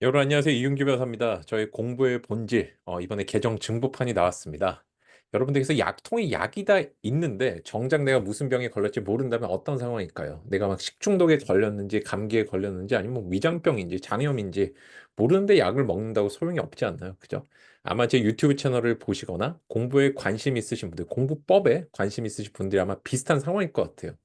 여러분 안녕하세요. 이윤규 변호사입니다. 저희 공부의 본질, 이번에 개정 증보판이 나왔습니다. 여러분들께서 약통이 약이 다 있는데 정작 내가 무슨 병에 걸렸지 모른다면 어떤 상황일까요? 내가 막 식중독에 걸렸는지 감기에 걸렸는지 아니면 뭐 위장병인지 장염인지 모르는데 약을 먹는다고 소용이 없지 않나요? 그죠? 아마 제 유튜브 채널을 보시거나 공부에 관심 있으신 분들, 공부법에 관심 있으신 분들이 아마 비슷한 상황일 것 같아요.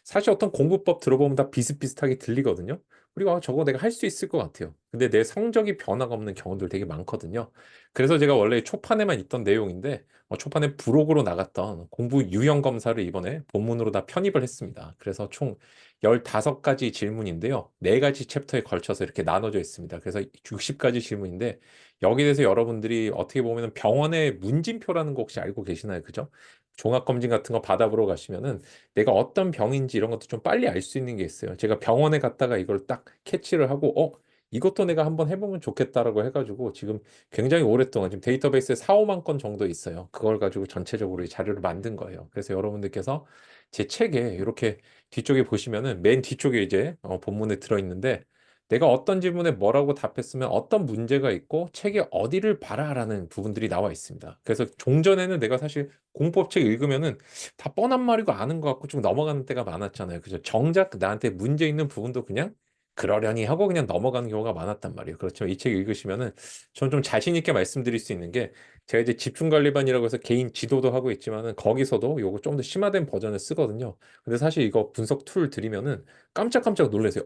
사실 어떤 공부법 들어보면 다 비슷비슷하게 들리거든요. 그리고 저거 내가 할 수 있을 것 같아요. 근데 내 성적이 변화가 없는 경우들 되게 많거든요. 그래서 제가 원래 초판에만 있던 내용인데 초판에 부록으로 나갔던 공부 유형 검사를 이번에 본문으로 다 편입을 했습니다. 그래서 총 15가지 질문인데요. 4가지 챕터에 걸쳐서 이렇게 나눠져 있습니다. 그래서 60가지 질문인데 여기에 대해서 여러분들이 어떻게 보면 병원의 문진표라는 거 혹시 알고 계시나요? 그죠? 종합검진 같은 거 받아보러 가시면은 내가 어떤 병인지 이런 것도 좀 빨리 알 수 있는 게 있어요. 제가 병원에 갔다가 이걸 딱 캐치를 하고, 이것도 내가 한번 해보면 좋겠다라고 해가지고 지금 굉장히 오랫동안 지금 데이터베이스에 4, 5만 건 정도 있어요. 그걸 가지고 전체적으로 이 자료를 만든 거예요. 그래서 여러분들께서 제 책에 이렇게 뒤쪽에 보시면은 맨 뒤쪽에 이제 본문에 들어있는데 내가 어떤 질문에 뭐라고 답했으면 어떤 문제가 있고 책에 어디를 봐라라는 부분들이 나와 있습니다. 그래서 종전에는 내가 사실 공법책 읽으면은 다 뻔한 말이고 아는 것 같고 좀 넘어가는 때가 많았잖아요. 그죠? 정작 나한테 문제 있는 부분도 그냥 그러려니 하고 그냥 넘어가는 경우가 많았단 말이에요. 그렇지만 이 책 읽으시면은 저는 좀 자신 있게 말씀드릴 수 있는 게 제가 이제 집중관리반이라고 해서 개인 지도도 하고 있지만은 거기서도 요거 좀 더 심화된 버전을 쓰거든요. 근데 사실 이거 분석 툴 드리면은 깜짝깜짝 놀라세요.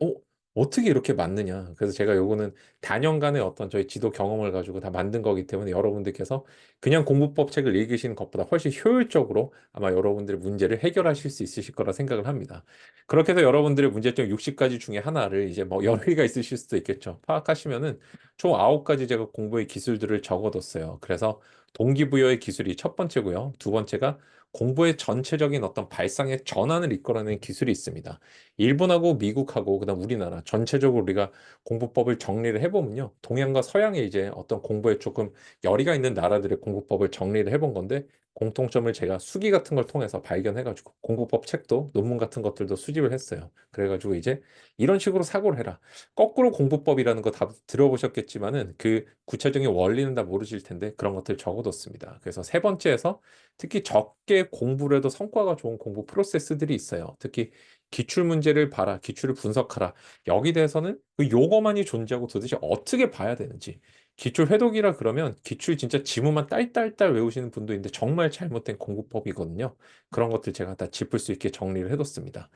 어떻게 이렇게 맞느냐. 그래서 제가 요거는 단연간의 어떤 저희 지도 경험을 가지고 다 만든 거기 때문에 여러분들께서 그냥 공부법 책을 읽으시는 것보다 훨씬 효율적으로 아마 여러분들의 문제를 해결하실 수 있으실 거라 생각을 합니다. 그렇게 해서 여러분들의 문제점 60가지 중에 하나를 이제 뭐 여러 개가 있으실 수도 있겠죠. 파악하시면은 총 9가지 제가 공부의 기술들을 적어뒀어요. 그래서 동기부여의 기술이 첫 번째고요. 두 번째가 공부의 전체적인 어떤 발상의 전환을 이끌어내는 기술이 있습니다. 일본하고 미국하고 그다음 우리나라 전체적으로 우리가 공부법을 정리를 해보면요. 동양과 서양의 이제 어떤 공부에 조금 열의가 있는 나라들의 공부법을 정리를 해본 건데 공통점을 제가 수기 같은 걸 통해서 발견해가지고 공부법 책도 논문 같은 것들도 수집을 했어요. 그래가지고 이제 이런 식으로 사고를 해라. 거꾸로 공부법이라는 거 다 들어보셨겠지만은 그 구체적인 원리는 다 모르실 텐데 그런 것들 적어뒀습니다. 그래서 세 번째에서 특히 적게 공부를 해도 성과가 좋은 공부 프로세스들이 있어요. 특히 기출 문제를 봐라, 기출을 분석하라. 여기 대해서는 그 용어만이 존재하고 도대체 어떻게 봐야 되는지. 기출 회독이라 그러면 기출 진짜 지문만 딸딸딸 외우시는 분도 있는데 정말 잘못된 공부법이거든요. 그런 것들 제가 다 짚을 수 있게 정리를 해뒀습니다.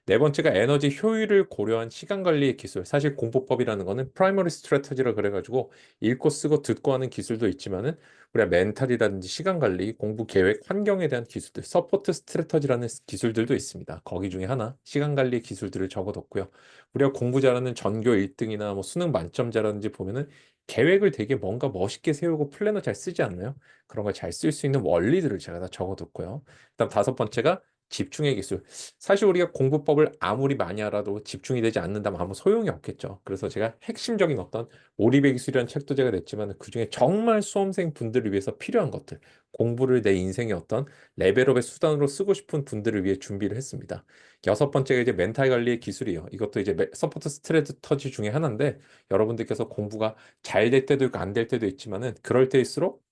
네 번째가 에너지 효율을 고려한 시간 관리의 기술. 사실 공부법이라는 거는 프라이머리 스트래터지라 그래가지고 읽고 쓰고 듣고 하는 기술도 있지만은 우리가 멘탈이라든지 시간 관리, 공부 계획, 환경에 대한 기술들, 서포트 스트래터지라는 기술들도 있습니다. 거기 중에 하나 시간 관리 기술들을 적어뒀고요. 우리가 공부 잘하는 전교 1등이나 뭐 수능 만점자라든지 보면은 계획을 되게 뭔가 멋있게 세우고 플래너 잘 쓰지 않나요? 그런 걸 잘 쓸 수 있는 원리들을 제가 다 적어뒀고요. 그다음 다섯 번째가 집중의 기술. 사실 우리가 공부법을 아무리 많이 알아도 집중이 되지 않는다면 아무 소용이 없겠죠. 그래서 제가 핵심적인 어떤 몰입의 기술이라는 책도 제가 냈지만 그중에 정말 수험생 분들을 위해서 필요한 것들, 공부를 내 인생의 어떤 레벨업의 수단으로 쓰고 싶은 분들을 위해 준비를 했습니다. 여섯 번째가 이제 멘탈 관리의 기술이에요. 이것도 이제 서포트 스트레터지 중에 하나인데 여러분들께서 공부가 잘 될 때도 있고 안 될 때도 있지만은 그럴 때일수록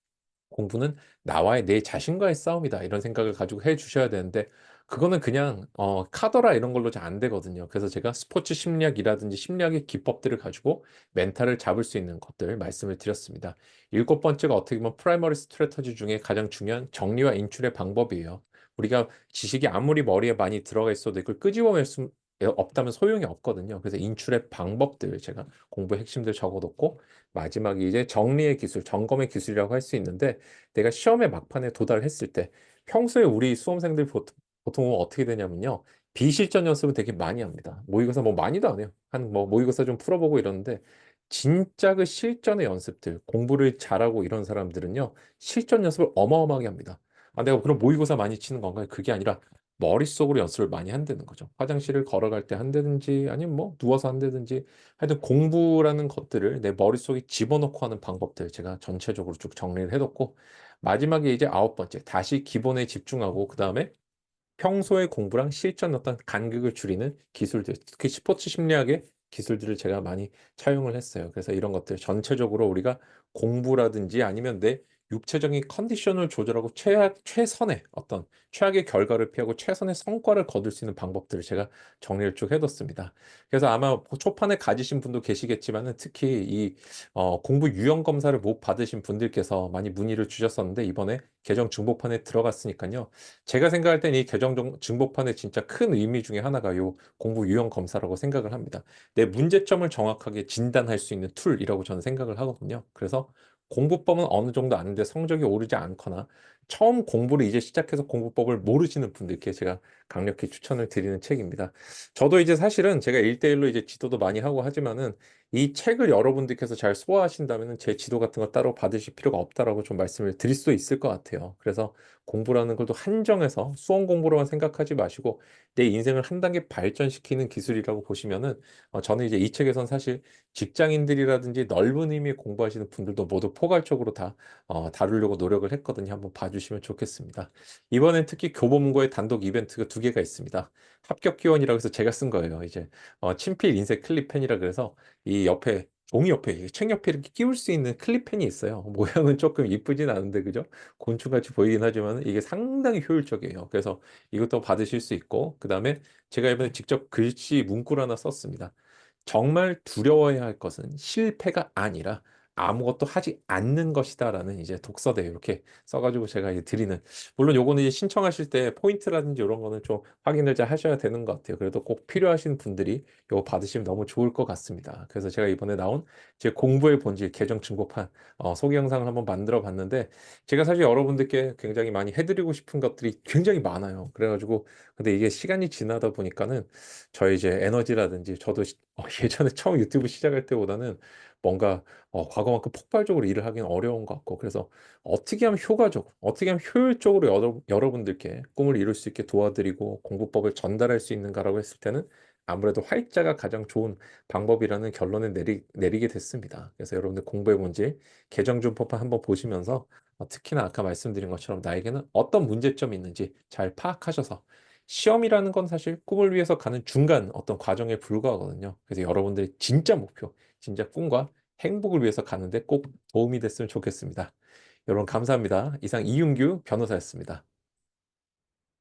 공부는 나와의 내 자신과의 싸움이다. 이런 생각을 가지고 해 주셔야 되는데 그거는 그냥 카더라 이런 걸로 잘 안 되거든요. 그래서 제가 스포츠 심리학이라든지 심리학의 기법들을 가지고 멘탈을 잡을 수 있는 것들 말씀을 드렸습니다. 일곱 번째가 어떻게 보면 프라이머리 스트래터지 중에 가장 중요한 정리와 인출의 방법이에요. 우리가 지식이 아무리 머리에 많이 들어가 있어도 이걸 끄집어낼 수 없다면 소용이 없거든요. 그래서 인출의 방법들 제가 공부 핵심들 적어놓고 마지막이 이제 정리의 기술, 점검의 기술이라고 할 수 있는데 내가 시험의 막판에 도달했을 때 평소에 우리 수험생들 보통 어떻게 되냐면요. 비실전 연습을 되게 많이 합니다. 모의고사 뭐 많이도 안 해요. 한 뭐 모의고사 좀 풀어보고 이러는데 진짜 그 실전의 연습들, 공부를 잘하고 이런 사람들은요. 실전 연습을 어마어마하게 합니다. 아, 내가 그럼 모의고사 많이 치는 건가요? 그게 아니라 머릿속으로 연습을 많이 한다는 거죠. 화장실을 걸어갈 때 한다든지 아니면 뭐 누워서 한다든지 하여튼 공부라는 것들을 내 머릿속에 집어넣고 하는 방법들 제가 전체적으로 쭉 정리를 해뒀고 마지막에 이제 아홉 번째 다시 기본에 집중하고 그 다음에 평소의 공부랑 실전 어떤 간극을 줄이는 기술들 특히 스포츠 심리학의 기술들을 제가 많이 차용을 했어요. 그래서 이런 것들 전체적으로 우리가 공부라든지 아니면 내 육체적인 컨디션을 조절하고 최선의 어떤 최악의 결과를 피하고 최선의 성과를 거둘 수 있는 방법들을 제가 정리를 쭉 해 뒀습니다. 그래서 아마 초판에 가지신 분도 계시겠지만은 특히 이 공부 유형 검사를 못 받으신 분들께서 많이 문의를 주셨었는데 이번에 개정 중복판에 들어갔으니까요. 제가 생각할 땐 이 개정 중복판의 진짜 큰 의미 중에 하나가 요 공부 유형 검사라고 생각을 합니다. 내 문제점을 정확하게 진단할 수 있는 툴이라고 저는 생각을 하거든요. 그래서 공부법은 어느 정도 아는데 성적이 오르지 않거나 처음 공부를 이제 시작해서 공부법을 모르시는 분들께 제가 강력히 추천을 드리는 책입니다. 저도 이제 사실은 제가 1대1로 이제 지도도 많이 하고 하지만은 이 책을 여러분들께서 잘 소화하신다면 제 지도 같은 거 따로 받으실 필요가 없다라고 좀 말씀을 드릴 수 있을 것 같아요. 그래서 공부라는 걸 또 한정해서 수험 공부로만 생각하지 마시고 내 인생을 한 단계 발전시키는 기술이라고 보시면은 저는 이제 이 책에선 사실 직장인들이라든지 넓은 의미의 공부하시는 분들도 모두 포괄적으로 다 다루려고 노력을 했거든요. 한번 봐주시면 좋겠습니다. 이번엔 특히 교보문고의 단독 이벤트가 두 개가 있습니다. 합격 기원이라고 해서 제가 쓴 거예요. 이제 친필 인쇄 클립펜이라 그래서 이 옆에 종이 옆에 책 옆에 이렇게 끼울 수 있는 클립펜이 있어요. 모양은 조금 이쁘진 않은데 그죠? 곤충같이 보이긴 하지만 이게 상당히 효율적이에요. 그래서 이것도 받으실 수 있고 그다음에 제가 이번에 직접 글씨 문구를 하나 썼습니다. 정말 두려워해야 할 것은 실패가 아니라 아무것도 하지 않는 것이다라는 이제 독서대 이렇게 써가지고 제가 이제 드리는 물론 요거는 이제 신청하실 때 포인트라든지 이런 거는 좀 확인을 잘 하셔야 되는 것 같아요. 그래도 꼭 필요하신 분들이 요거 받으시면 너무 좋을 것 같습니다. 그래서 제가 이번에 나온 제 공부의 본질 개정 증거판 소개 영상을 한번 만들어 봤는데 제가 사실 여러분들께 굉장히 많이 해드리고 싶은 것들이 굉장히 많아요. 그래가지고 근데 이게 시간이 지나다 보니까는 저의 이제 에너지라든지 저도 예전에 처음 유튜브 시작할 때보다는 뭔가 과거만큼 폭발적으로 일을 하기는 어려운 것 같고 그래서 어떻게 하면 효과적으로 어떻게 하면 효율적으로 여러분들께 꿈을 이룰 수 있게 도와드리고 공부법을 전달할 수 있는가라고 했을 때는 아무래도 활자가 가장 좋은 방법이라는 결론을 내리게 됐습니다. 그래서 여러분들 공부해 본지 개정준법을 한번 보시면서 특히나 아까 말씀드린 것처럼 나에게는 어떤 문제점이 있는지 잘 파악하셔서 시험이라는 건 사실 꿈을 위해서 가는 중간 어떤 과정에 불과하거든요. 그래서 여러분들의 진짜 목표, 진짜 꿈과 행복을 위해서 가는데 꼭 도움이 됐으면 좋겠습니다. 여러분 감사합니다. 이상 이윤규 변호사였습니다.